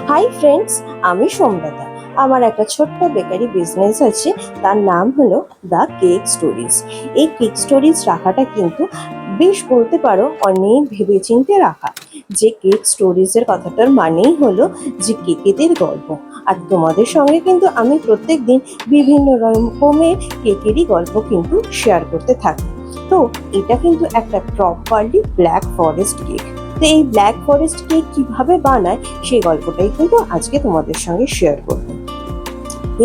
Hi friends, আমি সোমলতা। আমার একটা ছোট্ট বেকারি বিজনেস আছে, তার নাম হলো দ্য কেক স্টোরিজ। এই কেক স্টোরিজ রাখাটা কিন্তু বেশ বলতে পারো অনেক ভেবেচিন্তে রাখা। যে কেক স্টোরিজের কথাটার মানেই হলো যে কেকেদের গল্প। আর তোমাদের সঙ্গে কিন্তু আমি প্রত্যেক দিন বিভিন্ন রকমের কেকেরই গল্প কিন্তু শেয়ার করতে থাকি। তো এটা কিন্তু একটা প্রপারলি ব্ল্যাক ফরেস্ট কেক। তো এই ব্ল্যাক ফরেস্ট কেক কিভাবে বানায় সেই গল্পটাই কিন্তু আজকে তোমাদের সঙ্গে শেয়ার করব।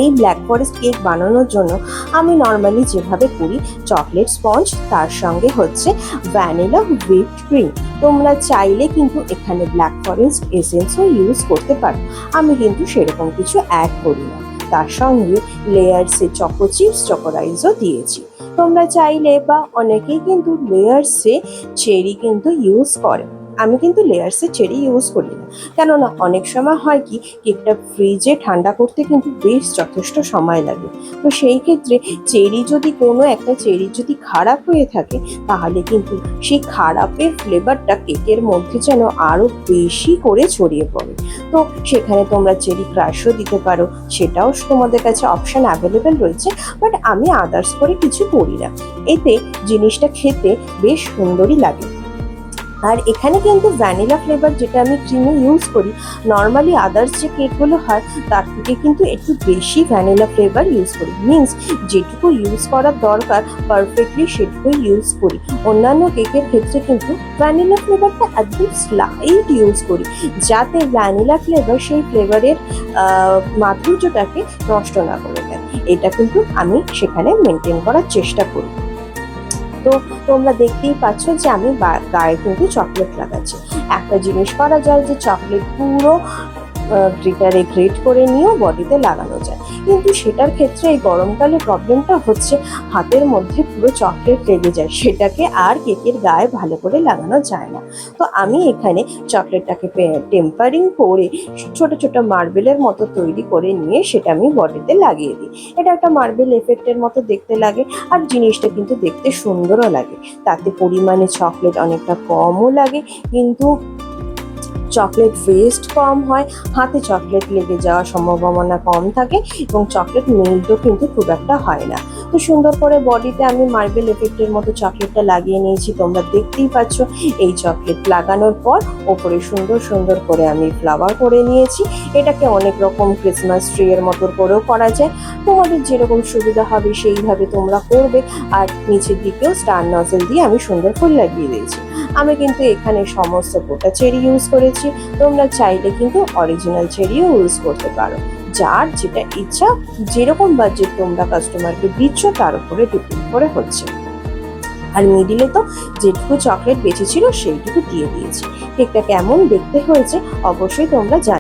এই ব্ল্যাক ফরেস্ট কেক বানানোর জন্য আমি নর্মালি যেভাবে করি, চকলেট স্পঞ্জ, তার সঙ্গে হচ্ছে ভ্যানিলা হুইপড ক্রিম। তোমরা চাইলে কিন্তু এখানে ব্ল্যাক ফরেস্ট এসেন্সও ইউজ করতে পারো, আমি কিন্তু সেরকম কিছু অ্যাড করি না। তার সঙ্গে লেয়ার্সে চকো চিপস, চকোরাইজও দিয়েছি। তোমরা চাইলে বা অনেকেই কিন্তু লেয়ার্সে চেরি কিন্তু ইউজ করে, আমি কিন্তু লেয়ার্সে চেরি ইউজ করি না। কেননা অনেক সময় হয় কি, কেকটা ফ্রিজে ঠান্ডা করতে কিন্তু বেশ যথেষ্ট সময় লাগে। তো সেই ক্ষেত্রে কোনো একটা চেরি যদি খারাপ হয়ে থাকে, তাহলে কিন্তু সেই খারাপের ফ্লেভারটা কেকের মধ্যে যেন আরো বেশি করে ছড়িয়ে পড়ে। তো সেখানে তোমরা চেরি ক্রাশও দিতে পারো, সেটাও তোমাদের কাছে অপশন অ্যাভেলেবেল রয়েছে। বাট আমি আদার্স করে কিছু করি না, এতে জিনিসটা খেতে বেশ সুন্দরই লাগে। আর এখানে কিন্তু ভ্যানিলা ফ্লেভার যেটা আমি ক্রিমে ইউজ করি, নর্মালি আদার্স যে কেকগুলো হয় তার থেকে কিন্তু একটু বেশি ভ্যানিলা ফ্লেভার ইউজ করি। মিন্স যেটুকু ইউজ করার দরকার পারফেক্টলি সেটুকু ইউজ করি। অন্যান্য কেকের ক্ষেত্রে কিন্তু ভ্যানিলা ফ্লেভারটা একদম স্লাইট ইউজ করি, যাতে ভ্যানিলা ফ্লেভার সেই ফ্লেভারের মাধুর্যটাকে নষ্ট না করে দেয়। এটা কিন্তু আমি সেখানে মেনটেন করার চেষ্টা করি। তো তোমরা দেখতেই পাচ্ছ যে আমি গায়ে কিন্তু চকলেট লাগাচ্ছি। একটা জিনিস করা যায় যে চকলেট পুরো গ্রেটারে গ্রেট করে নিয়েও বডিতে লাগানো যায়, কিন্তু সেটার ক্ষেত্রে এই গরমকালে প্রবলেমটা হচ্ছে হাতের মধ্যে পুরো চকলেট লেগে যায়, সেটাকে আর কেকের গায়ে ভালো করে লাগানো যায় না। তো আমি এখানে চকলেটটাকে টেম্পারিং করে ছোট ছোট মার্বেলের মতো তৈরি করে নিয়ে সেটা আমি বডিতে লাগিয়ে দিই। এটা একটা মার্বেল এফেক্টের মতো দেখতে লাগে, আর জিনিসটা কিন্তু দেখতে সুন্দরও লাগে। তাতে পরিমাণে চকলেট অনেকটা কমও লাগে, কিন্তু চকলেট ওয়েস্ট কম হয়, হাতে চকলেট লেগে যাওয়ার সম্ভাবনা কম থাকে, এবং চকলেট মেল্টও কিন্তু খুব একটা হয় না। তো সুন্দর করে বডিতে আমি মার্বেল এফেক্টের মতো চকলেটটা লাগিয়ে নিয়েছি, তোমরা দেখতেই পাচ্ছ। এই চকলেট লাগানোর পর ওপরে সুন্দর সুন্দর করে আমি ফ্লাওয়ার করে নিয়েছি। এটাকে অনেক রকম ক্রিসমাস ট্রি এর মতো করেও করা যায়, তোমাদের যেরকম সুবিধা হবে সেইভাবে তোমরা করবে। আর নিচের দিকেও স্টার নজল দিয়ে আমি সুন্দর ফুল লাগিয়ে দিয়েছি। আমি কিন্তু এখানে সমস্ত গোটা চেরি ইউজ করেছি, তোমরা চাইলে কিন্তু অরিজিনাল চেরিও ইউজ করতে পারো। যার যেটা ইচ্ছা, যেরকম বাজেট তোমরা কাস্টমারকে দিচ্ছ তার উপরে ডিপেন্ড করে হচ্ছে। আর মিডিলে তো যেটুকু চকলেট বেঁচেছিল সেইটুকু দিয়ে দিয়েছি। কেকটা কেমন দেখতে হয়েছে অবশ্যই তোমরা জানো।